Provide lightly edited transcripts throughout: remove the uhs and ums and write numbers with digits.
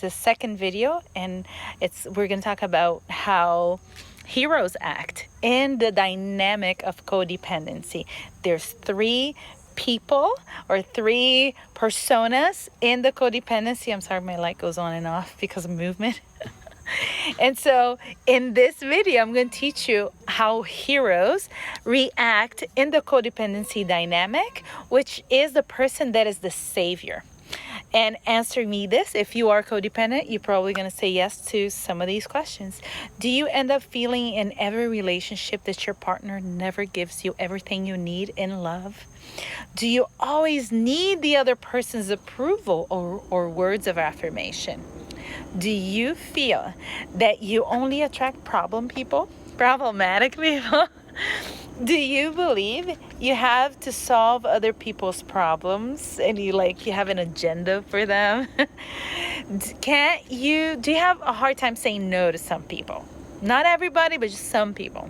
the second video, and we're going to talk about how heroes act in the dynamic of codependency. There's three people or three personas in the codependency. I'm sorry, my light goes on and off because of movement. And so in this video, I'm going to teach you how heroes react in the codependency dynamic, which is the person that is the savior. And answer me this: if you are codependent, you're probably going to say yes to some of these questions. Do you end up feeling in every relationship that your partner never gives you everything you need in love? Do you always need the other person's approval or words of affirmation? Do you feel that you only attract problematic people? Do you believe you have to solve other people's problems and you have an agenda for them? Do you have a hard time saying no to some people? Not everybody, but just some people.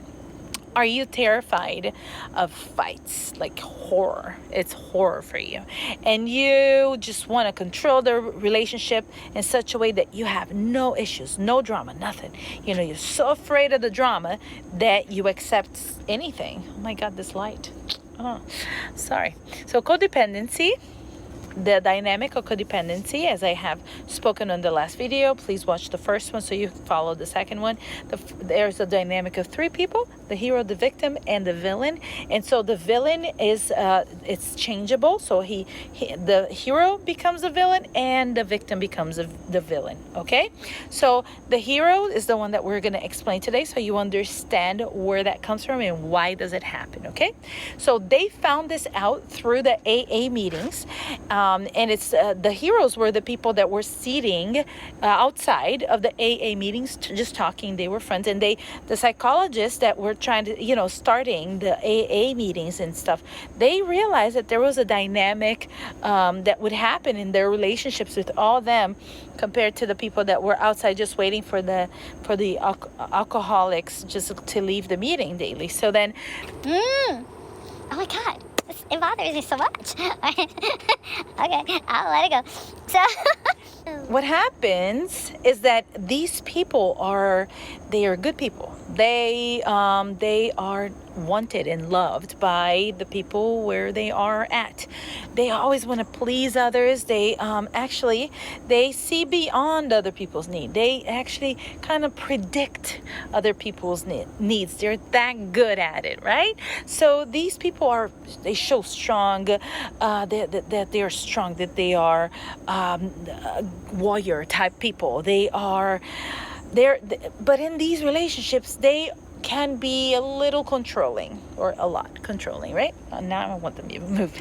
Are you terrified of fights, like horror? It's horror for you. And you just want to control the relationship in such a way that you have no issues, no drama, nothing. You're so afraid of the drama that you accept anything. Oh my God, this light. Oh, sorry. So codependency. The dynamic of codependency, as I have spoken on the last video, please watch the first one so you follow the second one. There's a dynamic of three people: the hero, the victim, and the villain. And so the villain is it's changeable. So the hero becomes the villain and the victim becomes the villain. Okay, so the hero is the one that we're going to explain today, so you understand where that comes from and why does it happen. Okay, so they found this out through the AA meetings. And it's the heroes were the people that were sitting outside of the AA meetings, just talking. They were friends, and the psychologists that were trying to, starting the AA meetings and stuff, they realized that there was a dynamic that would happen in their relationships with all them compared to the people that were outside just waiting for the alcoholics just to leave the meeting daily. So then, oh my God. It bothers me so much. Okay, I'll let it go. So what happens is that these people are good people. They are wanted and loved by the people where they are at. They always want to please others. They they see beyond other people's need. They actually kind of predict other people's needs. They're that good at it, right? So these people they show strong, that they are strong, that they are warrior type people. But in these relationships, they can be a little controlling, or a lot controlling, right? Now I want them to move.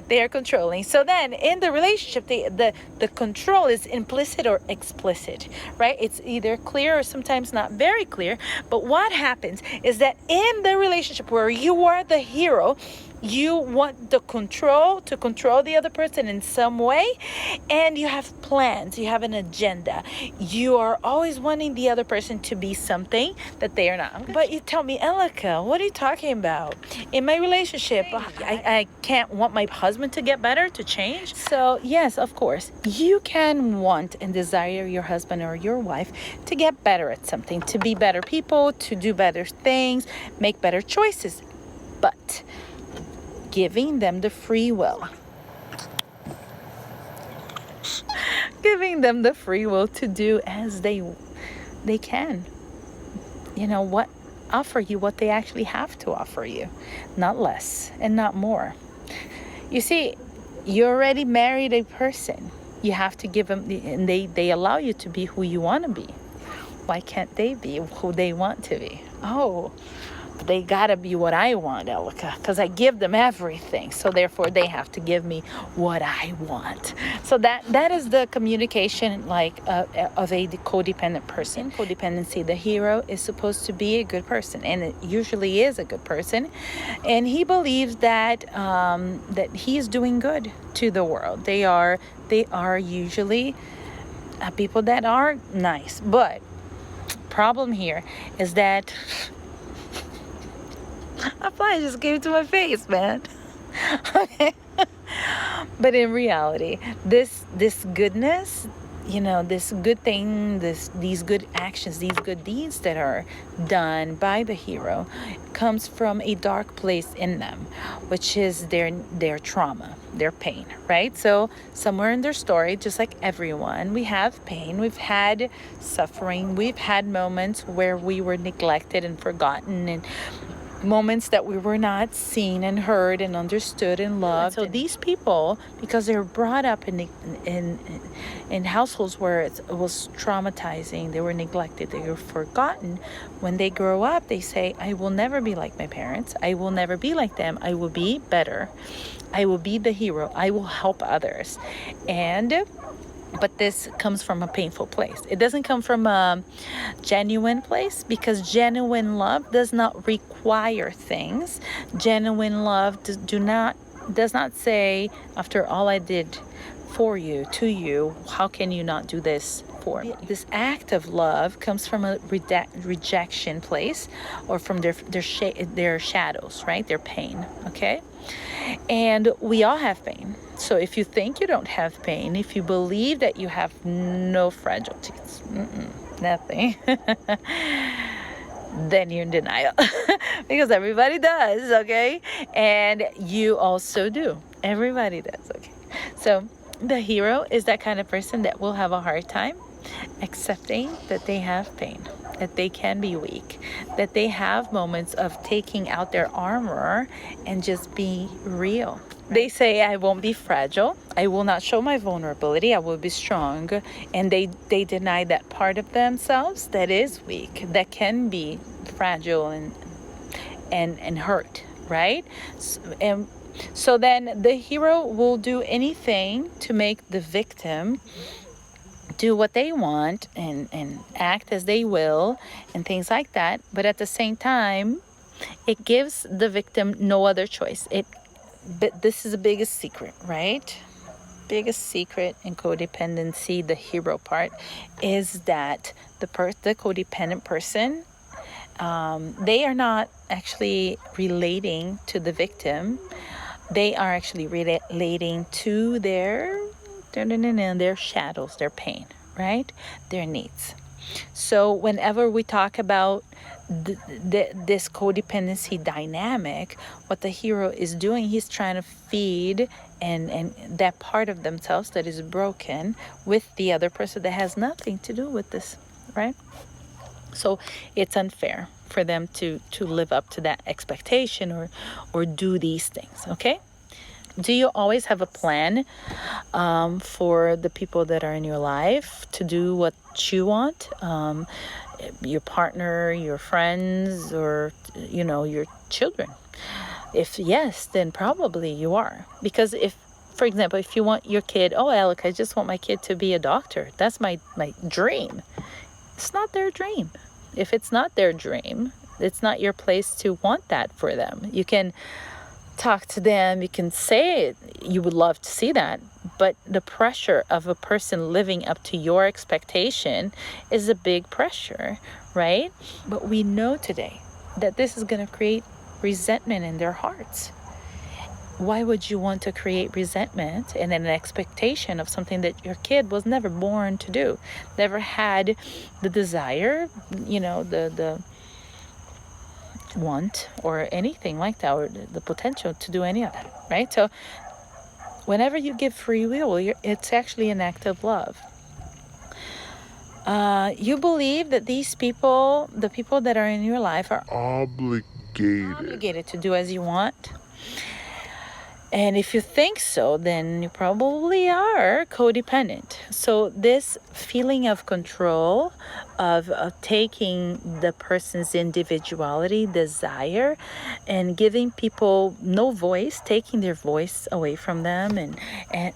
They are controlling. So then in the relationship, the control is implicit or explicit, right? It's either clear or sometimes not very clear. But what happens is that in the relationship where you are the hero, you want to control the other person in some way, and you have plans, you have an agenda. You are always wanting the other person to be something that they are not. But you tell me, Elika, what are you talking about? In my relationship, I can't want my husband to get better, to change. So yes, of course, you can want and desire your husband or your wife to get better at something, to be better people, to do better things, make better choices. But giving them the free will. Giving them the free will to do as they can. Offer you what they actually have to offer you. Not less and not more. You see, you already married a person. You have to give them, and they allow you to be who you want to be. Why can't they be who they want to be? Oh, they gotta be what I want, Elika, because I give them everything. So therefore, they have to give me what I want. So that is the communication of a codependent person. In codependency, the hero is supposed to be a good person, and it usually is a good person, and he believes that that he is doing good to the world. They are usually people that are nice, but problem here is that a fly just came to my face, man. Okay. But in reality, this goodness this good thing, these good actions, these good deeds that are done by the hero comes from a dark place in them, which is their trauma, their pain, right? So somewhere in their story, just like everyone, we have pain, we've had suffering, we've had moments where we were neglected and forgotten, and moments that we were not seen and heard and understood and loved. So these people, because they were brought up in households where it was traumatizing, they were neglected, they were forgotten. When they grow up, they say, I will never be like my parents, I will never be like them, I will be better, I will be the hero, I will help others. But this comes from a painful place. It doesn't come from a genuine place, because genuine love does not require things. Genuine love does not say, after all I did for you, to you, how can you not do this for me? This act of love comes from a rejection place, or from their shadows, right? Their pain, okay? And we all have pain. So if you think you don't have pain, if you believe that you have no fragilities, nothing, then you're in denial. Because everybody does, okay? And you also do. Everybody does, okay? So the hero is that kind of person that will have a hard time accepting that they have pain, that they can be weak, that they have moments of taking out their armor and just be real. They say, I won't be fragile, I will not show my vulnerability, I will be strong. And they deny that part of themselves that is weak, that can be fragile and hurt, right? So then the hero will do anything to make the victim do what they want and act as they will and things like that. But at the same time, it gives the victim no other choice. But this is the biggest secret, right? Biggest secret in codependency, the hero part, is that the codependent person, they are not actually relating to the victim. They are actually relating to their shadows, their pain, right? Their needs. So whenever we talk about this codependency dynamic, what the hero is doing, he's trying to feed and that part of themselves that is broken with the other person that has nothing to do with this, right? So it's unfair for them to live up to that expectation or do these things, okay? Do you always have a plan for the people that are in your life to do what you want? Your partner, your friends, or, your children? If yes, then probably you are. Because for example, if you want your kid, Alec, I just want my kid to be a doctor. That's my dream. It's not their dream. If it's not their dream, it's not your place to want that for them. You can talk to them, you can say you would love to see that, but the pressure of a person living up to your expectation is a big pressure, right? But we know today that this is going to create resentment in their hearts. Why would you want to create resentment and an expectation of something that your kid was never born to do, never had the desire, the want or anything like that, or the potential to do any of that, right? So whenever you give free will, it's actually an act of love. You believe that these people, the people that are in your life, are obligated to do as you want. And if you think so, then you probably are codependent. So this feeling of control, of taking the person's individuality, desire, and giving people no voice, taking their voice away from them, and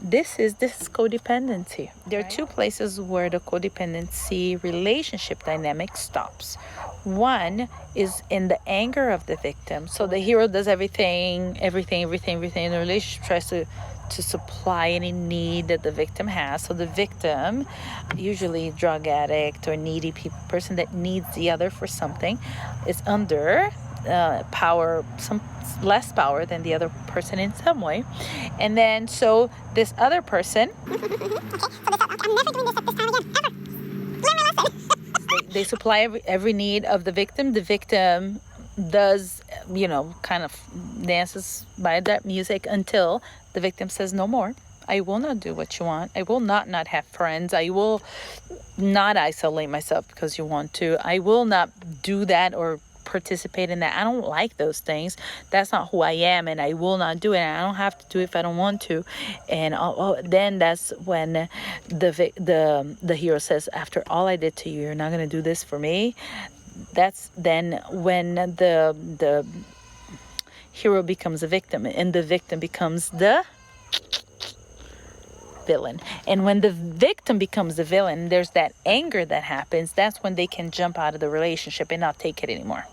this is codependency. There are two places where the codependency relationship dynamic stops. One is in the anger of the victim. So the hero does everything in the relationship, tries to supply any need that the victim has. So the victim, usually drug addict or needy person that needs the other for something, is under power, some less power than the other person in some way. And then so this other person, they supply every need of the victim. The victim does, kind of dances by that music until the victim says no more. I will not do what you want. I will not have friends. I will not isolate myself because you want to. I will not do that or participate in that. I don't like those things. That's not who I am, and I will not do it. And I don't have to do it if I don't want to. And then that's when the hero says, after all I did to you, you're not going to do this for me. That's then when the hero becomes a victim, and the victim becomes the villain. And when the victim becomes the villain, there's that anger that happens. That's when they can jump out of the relationship and not take it anymore.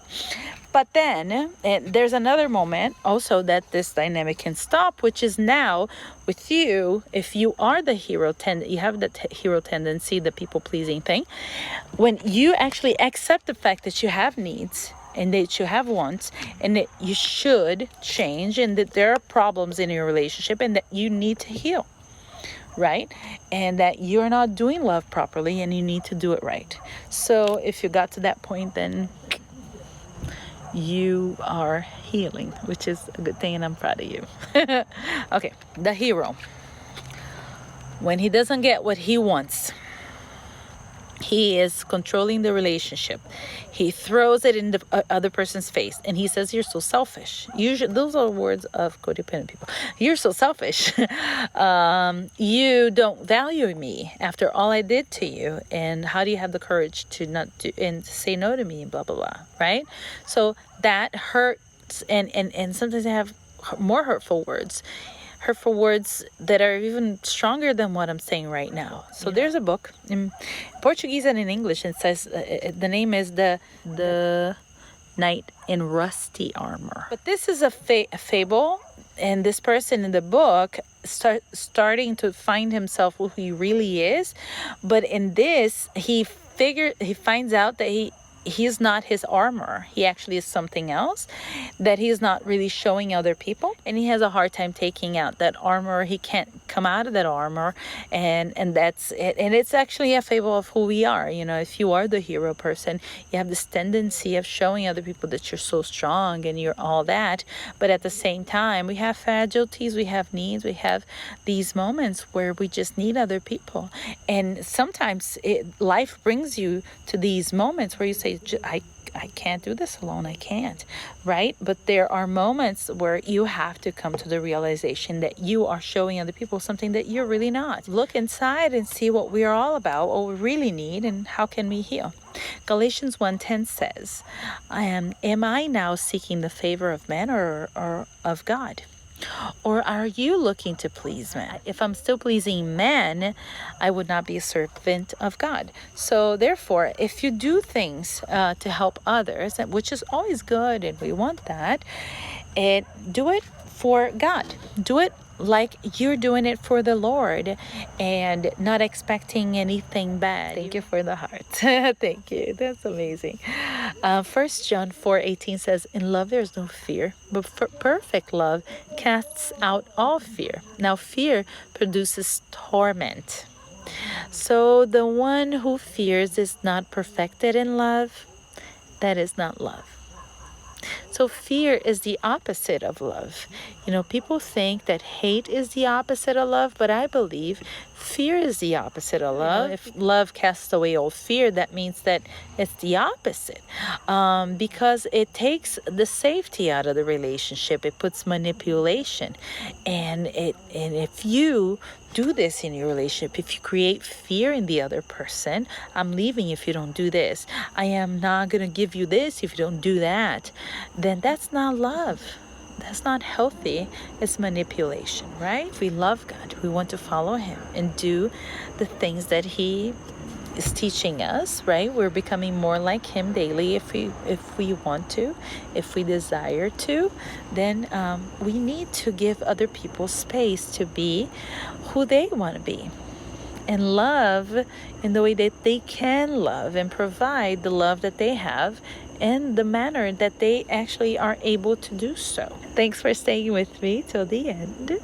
But then there's another moment also that this dynamic can stop, which is now with you. If you are the hero, you have the hero tendency, the people-pleasing thing. When you actually accept the fact that you have needs and that you have wants and that you should change and that there are problems in your relationship and that you need to heal. Right? And that you're not doing love properly and you need to do it right. So if you got to that point, then you are healing, which is a good thing, and I'm proud of you. Okay, the hero. When he doesn't get what he wants, he is controlling the relationship. He throws it in the other person's face and he says, you're so selfish. Usually, those are words of codependent people. You're so selfish. You don't value me after all I did to you. And how do you have the courage to not do and say no to me and blah, blah, blah. Right? So that hurts. And sometimes I have more hurtful words that are even stronger than what I'm saying right now. So there's a book in Portuguese and in English, and it says the name is the Knight in Rusty Armor. But this is a fable, and this person in the book starting to find himself who he really is. But in this, he finds out that he's not his armor. He actually is something else that he's not really showing other people, and he has a hard time taking out that armor. He can't come out of that armor, and that's it. And it's actually a fable of who we are. If you are the hero person, you have this tendency of showing other people that you're so strong and you're all that, but at the same time we have fragilities, we have needs, we have these moments where we just need other people. And sometimes life brings you to these moments where you say, I can't do this alone. I can't, right? But there are moments where you have to come to the realization that you are showing other people something that you're really not. Look inside and see what we are all about, what we really need, and how can we heal. Galatians 1:10 says, am I now seeking the favor of men or of God? Or are you looking to please men? If I'm still pleasing men, I would not be a servant of God. So therefore, if you do things to help others, which is always good and we want that, do it for God. Do it like you're doing it for the Lord and not expecting anything bad. Thank you for the heart. Thank you. That's amazing. 1 John 4:18 says, in love there's no fear, but perfect love casts out all fear. Now fear produces torment. So the one who fears is not perfected in love. That is not love. So fear is the opposite of love. People think that hate is the opposite of love, but I believe fear is the opposite of love. If love casts away all fear, that means that it's the opposite, because it takes the safety out of the relationship. It puts manipulation, and if you do this in your relationship, if you create fear in the other person, I'm leaving if you don't do this, I am not going to give you this if you don't do that, then that's not love. That's not healthy. It's manipulation, right? If we love God, we want to follow him and do the things that he is teaching us, right? We're becoming more like him daily if we want to, if we desire to. Then we need to give other people space to be who they want to be, and love in the way that they can love and provide the love that they have in the manner that they actually are able to do so. Thanks for staying with me till the end.